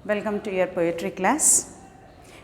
Welcome to your poetry class.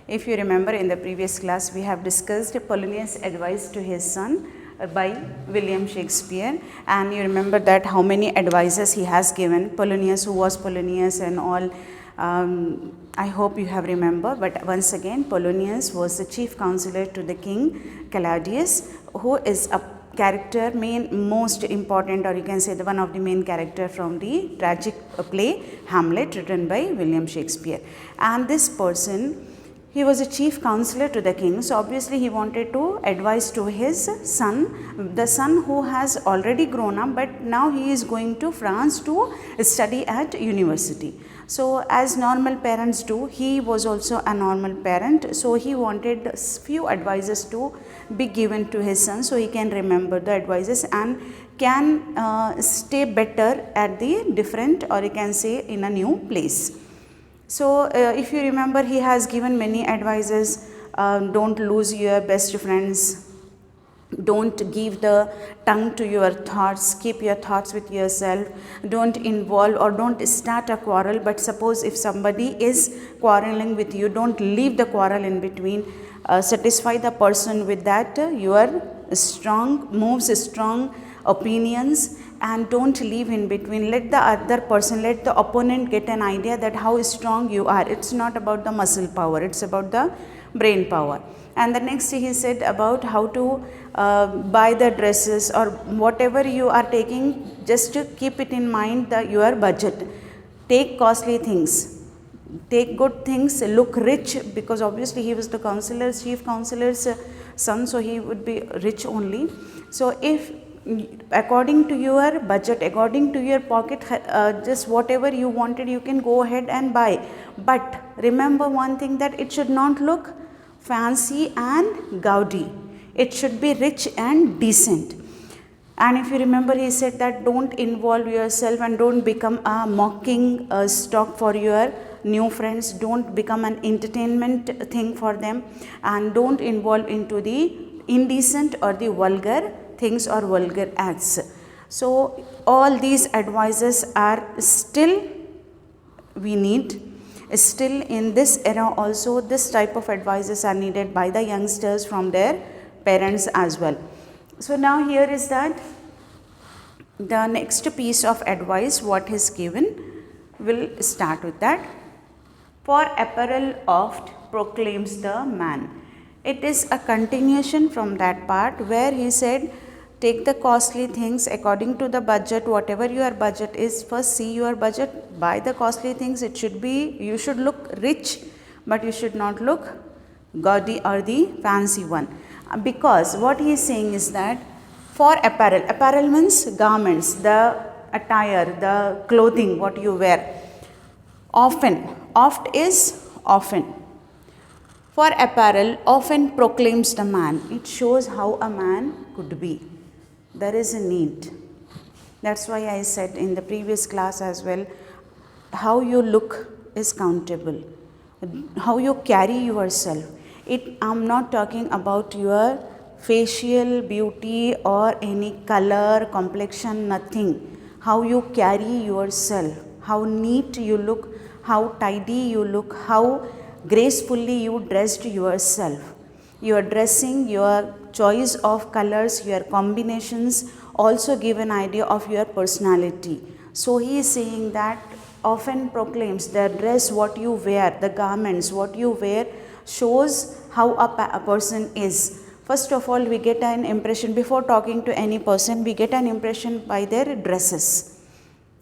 If you remember, in the previous class we have discussed Polonius' advice to his son by William Shakespeare, and you remember that how many advices he has given. Polonius, who was Polonius and all, I hope you have remembered, but once again Polonius was the chief counselor to the king Claudius, who is a character most important, or you can say the one of the main character from the tragic play Hamlet, written by William Shakespeare. And this person, he was a chief counselor to the king, so obviously he wanted to advise to his son, the son who has already grown up, but now he is going to France to study at university. So as normal parents do, he was also a normal parent, so he wanted few advices to be given to his son so he can remember the advices and can stay better at the different, or you can say in a new place. So if you remember, he has given many advices. Don't lose your best friends, don't give the tongue to your thoughts, keep your thoughts with yourself, don't involve or don't start a quarrel, but suppose if somebody is quarreling with you, don't leave the quarrel in between. Satisfy the person with that your strong moves, strong opinions, and don't leave in between. Let the other person, let the opponent get an idea that how strong you are. It's not about the muscle power, it's about the brain power. And the next he said about how to buy the dresses or whatever you are taking, just to keep it in mind your budget. Take costly things, take good things, look rich, because obviously he was the counselor's, chief counselor's son, so he would be rich only. So if according to your budget, according to your pocket, just whatever you wanted you can go ahead and buy, but remember one thing, that it should not look fancy and gaudy, it should be rich and decent. And if you remember, he said that don't involve yourself and don't become a mocking stock for your new friends, don't become an entertainment thing for them, and don't involve into the indecent or the vulgar things or vulgar acts. So all these advices are still we need. Still in this era also, this type of advices are needed by the youngsters from their parents as well. So now here is that the next piece of advice what is given. We'll start with that. For apparel oft proclaims the man. It is a continuation from that part where he said, take the costly things according to the budget, whatever your budget is. First see your budget, buy the costly things. It should be, you should look rich, but you should not look gaudy or the fancy one. Because what he is saying is that for apparel, apparel means garments, the attire, the clothing what you wear. Often, oft is often. For apparel often proclaims the man. It shows how a man could be. There is a need. That's why I said in the previous class as well, how you look is countable, how you carry yourself. I'm not talking about your facial beauty or any color, complexion, nothing. How you carry yourself, how neat you look, how tidy you look, how gracefully you dressed yourself. Your dressing, your choice of colors, your combinations also give an idea of your personality. So he is saying that often proclaims the dress what you wear, the garments what you wear shows how a person is. First of all, we get an impression before talking to any person, we get an impression by their dresses,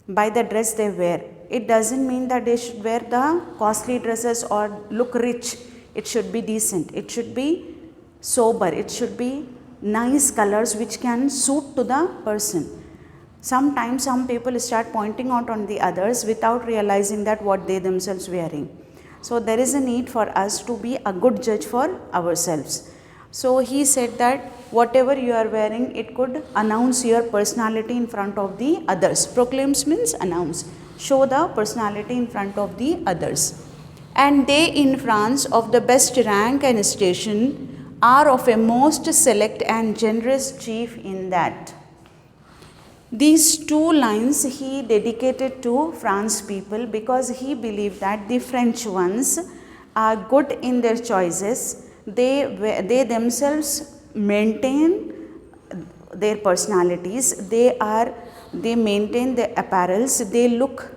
by the dress they wear. It doesn't mean that they should wear the costly dresses or look rich. It should be decent, it should be sober, it should be nice colors which can suit to the person. Sometimes some people start pointing out on the others without realizing that what they themselves wearing. So there is a need for us to be a good judge for ourselves. So he said that whatever you are wearing, it could announce your personality in front of the others. Proclaims means announce, show the personality in front of the others. And they in France of the best rank and station are of a most select and generous chief in that. These two lines he dedicated to France people because he believed that the French ones are good in their choices. They themselves maintain their personalities. They maintain their apparels. They look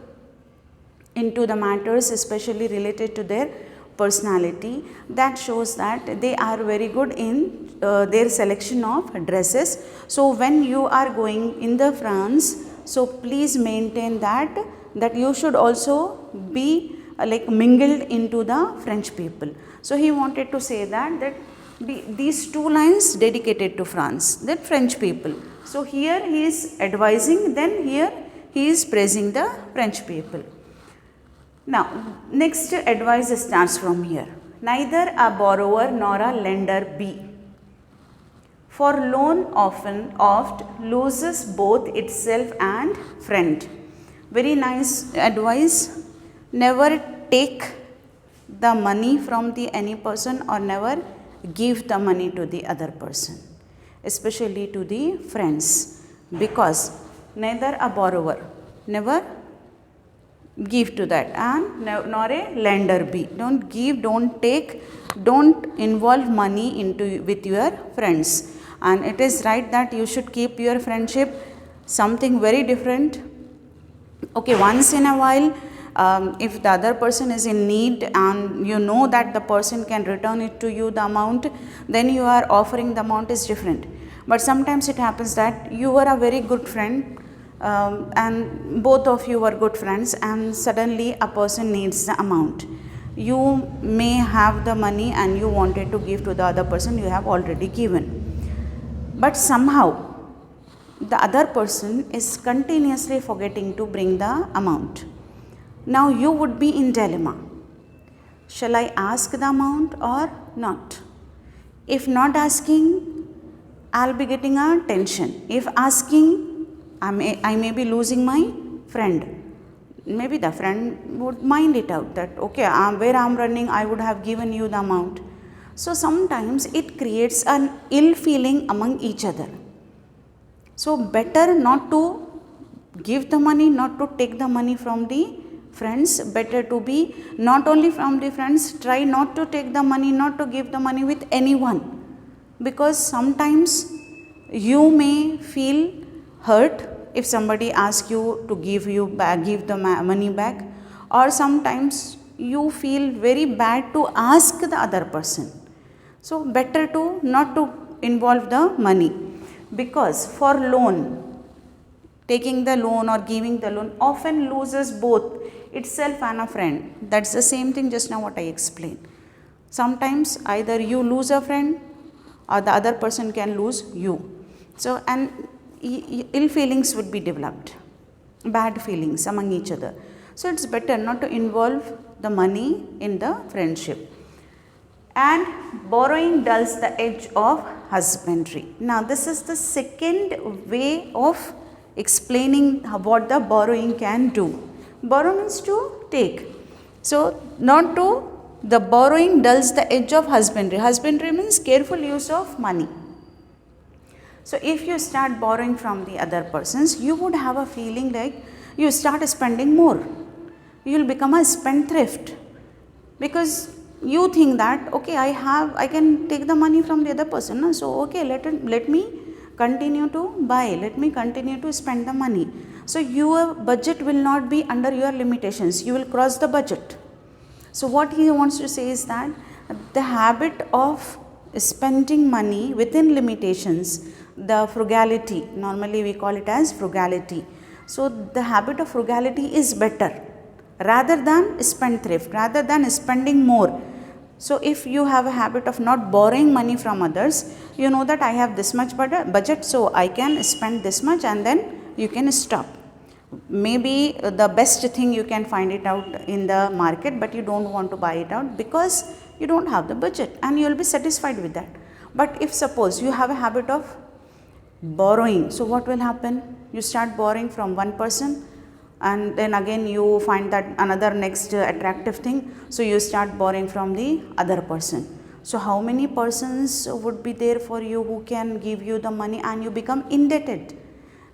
into the matters especially related to their personality. That shows that they are very good in their selection of dresses. So when you are going in the France, so please maintain that you should also be like mingled into the French people. So he wanted to say that these two lines dedicated to France, that French people. So here he is advising, then here he is praising the French people. Now, next advice starts from here. Neither a borrower nor a lender be. For loan oft loses both itself and friend. Very nice advice. Never take the money from any person or never give the money to the other person, especially to the friends, because neither a borrower, never give to that, and nor a lender be. Don't give, don't take, don't involve money into with your friends. And it is right that you should keep your friendship something very different. Okay, once in a while, if the other person is in need and you know that the person can return it to you the amount, then you are offering the amount is different. But sometimes it happens that you are a very good friend, and both of you are good friends, and suddenly a person needs the amount. You may have the money and you wanted to give to the other person, you have already given. But somehow the other person is continuously forgetting to bring the amount. Now you would be in dilemma. Shall I ask the amount or not? If not asking, I'll be getting a tension. If asking, I may be losing my friend. Maybe the friend would mind it out that okay, where I'm running, I would have given you the amount. So sometimes it creates an ill feeling among each other. So better not to give the money, not to take the money from the friends. Better to be not only from the friends, try not to take the money, not to give the money with anyone, because sometimes you may feel hurt if somebody asks you to give the money back, or sometimes you feel very bad to ask the other person. So better to not to involve the money, because for loan, taking the loan or giving the loan often loses both itself and a friend. That's the same thing just now what I explained. Sometimes either you lose a friend or the other person can lose you. So, and ill feelings would be developed, bad feelings among each other. So it's better not to involve the money in the friendship. And borrowing dulls the edge of husbandry. Now this is the second way of explaining what the borrowing can do. Borrow means to take. So not to, the borrowing dulls the edge of husbandry. Husbandry means careful use of money. So if you start borrowing from the other persons, you would have a feeling like you start spending more. You will become a spendthrift, because you think that okay, I can take the money from the other person, so okay, let me continue to buy, let me continue to spend the money. So your budget will not be under your limitations, you will cross the budget. So what he wants to say is that the habit of spending money within limitations, the frugality, normally we call it as frugality. So the habit of frugality is better rather than spendthrift, rather than spending more. So if you have a habit of not borrowing money from others, you know that I have this much budget, so I can spend this much and then you can stop. Maybe the best thing you can find it out in the market, but you don't want to buy it out because you don't have the budget, and you will be satisfied with that. But if suppose you have a habit of borrowing, so what will happen? You start borrowing from one person, and then again you find that another next attractive thing, so you start borrowing from the other person. So how many persons would be there for you who can give you the money, and you become indebted?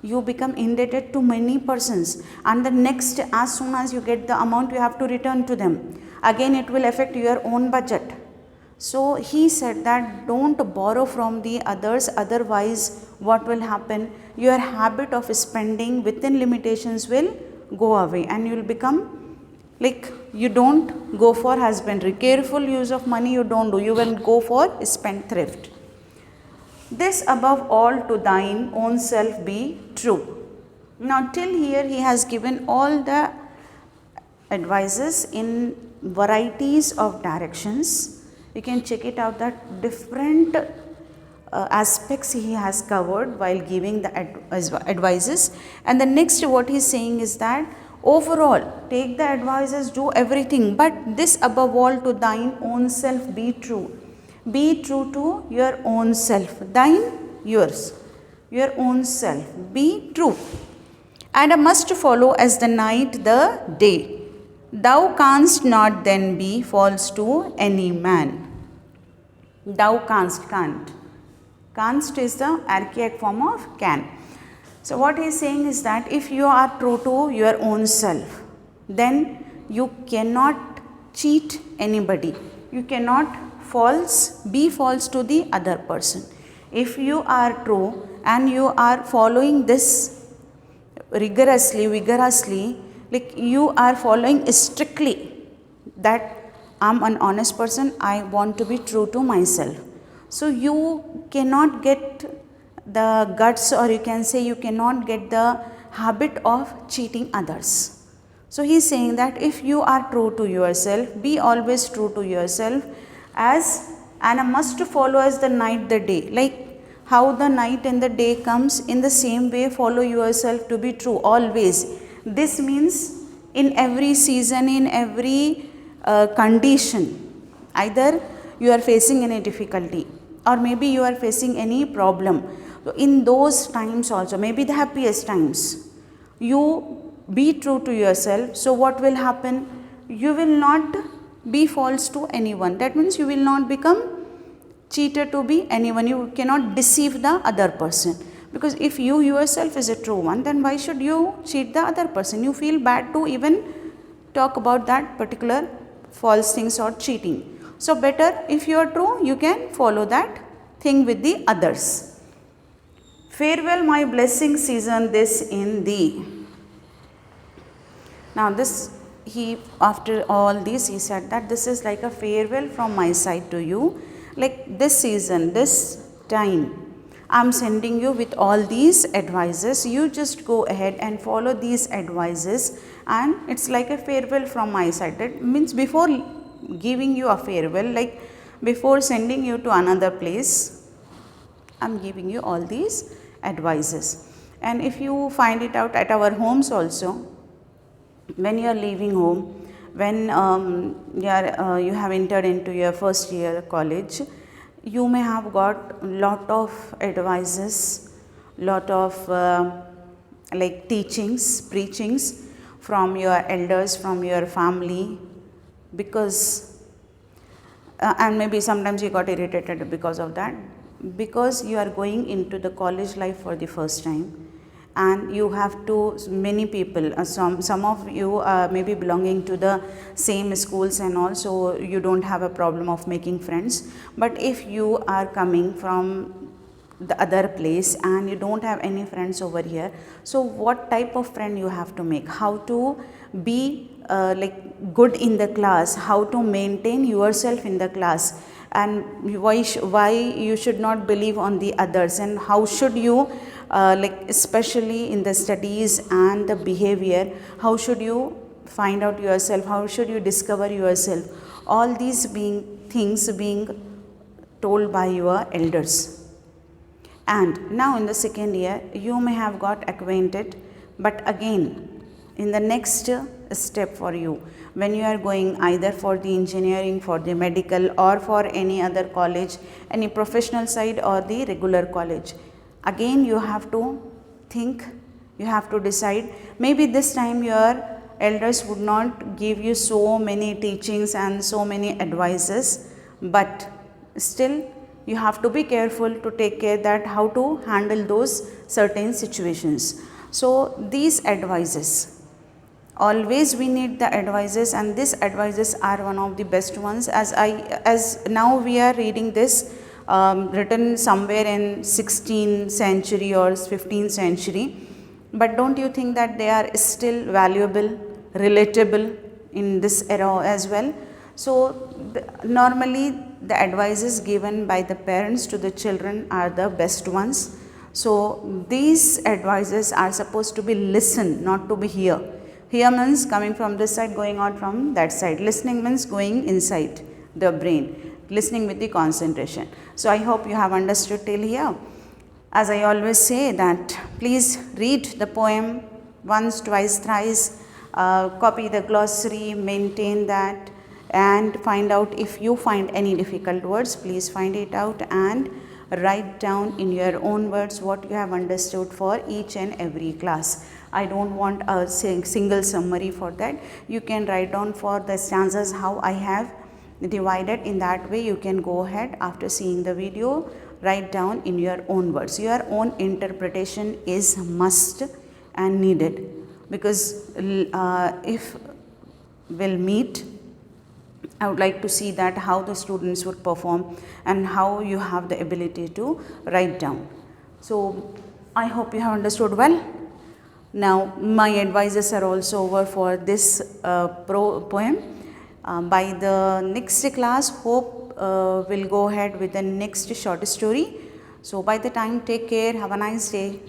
you become indebted to many persons, and the next, as soon as you get the amount, you have to return to them. Again it will affect your own budget. So he said that don't borrow from the others, otherwise what will happen, your habit of spending within limitations will go away, and you will become like, you don't go for husbandry, careful use of money you don't do, you will go for spendthrift. This above all to thine own self be true. Now till here he has given all the advices in varieties of directions. You can check it out that different aspects he has covered while giving the advices. And the next what he is saying is that overall take the advices, do everything, but this above all to thine own self be true. Be true to your own self. Thine, yours, your own self. Be true. And a must follow as the night the day. Thou canst not then be false to any man. Thou canst, can't. Canst is the archaic form of can. So what he is saying is that if you are true to your own self, then you cannot cheat anybody. You cannot be false to the other person. If you are true and you are following this vigorously, like you are following strictly that I am an honest person, I want to be true to myself. So you cannot get the guts, or you can say you cannot get the habit of cheating others. So he is saying that if you are true to yourself, be always true to yourself, and a must follow as the night the day. Like how the night and the day comes, in the same way follow yourself to be true always. This means in every season, in every condition, either you are facing any difficulty or maybe you are facing any problem. So in those times also, maybe the happiest times, you be true to yourself. So what will happen? You will not be false to anyone. That means you will not become cheater to be anyone. You cannot deceive the other person, because if you yourself is a true one, then why should you cheat the other person? You feel bad to even talk about that particular false things or cheating. So better, if you are true, you can follow that thing with the others. Farewell, my blessing, season this in thee. Now this, after all this, he said that this is like a farewell from my side to you. Like this season, this time, I am sending you with all these advices. You just go ahead and follow these advices, and it's like a farewell from my side. That means before giving you a farewell, like before sending you to another place, I am giving you all these advices. And if you find it out at our homes also, when you are leaving home, when you have entered into your first year college, you may have got lot of advices, lot of like teachings, preachings from your elders, from your family, because and maybe sometimes you got irritated because of that, because you are going into the college life for the first time. And you have to, many people, some of you may be belonging to the same schools and all, so you don't have a problem of making friends. But if you are coming from the other place and you don't have any friends over here, so what type of friend you have to make? How to be like good in the class, how to maintain yourself in the class, and why you should not believe on the others, and how should you like especially in the studies and the behavior, how should you find out yourself, how should you discover yourself, all these things being told by your elders. And now in the second year you may have got acquainted, but again in the next step for you, when you are going either for the engineering, for the medical, or for any other college, any professional side or the regular college, again you have to think, you have to decide. Maybe this time your elders would not give you so many teachings and so many advices, but still you have to be careful to take care that how to handle those certain situations. So these advices, always we need the advices, and these advices are one of the best ones. As now we are reading this written somewhere in 16th century or 15th century, but don't you think that they are still valuable, relatable in this era as well? So normally the advices given by the parents to the children are the best ones. So these advices are supposed to be listened, not to be hear. Hear means coming from this side, going out from that side. Listening means going inside the brain, listening with the concentration. So I hope you have understood till here. As I always say that please read the poem once, twice, thrice, copy the glossary, maintain that, and find out if you find any difficult words, please find it out and write down in your own words what you have understood for each and every class. I don't want a single summary for that. You can write down for the stanzas how I have divided. In that way you can go ahead after seeing the video, write down in your own words. Your own interpretation is must and needed, because if we'll meet, I would like to see that how the students would perform and how you have the ability to write down. So I hope you have understood well. Now my advices are also over for this poem. By the next class, hope we'll go ahead with the next short story. So by the time, take care, have a nice day.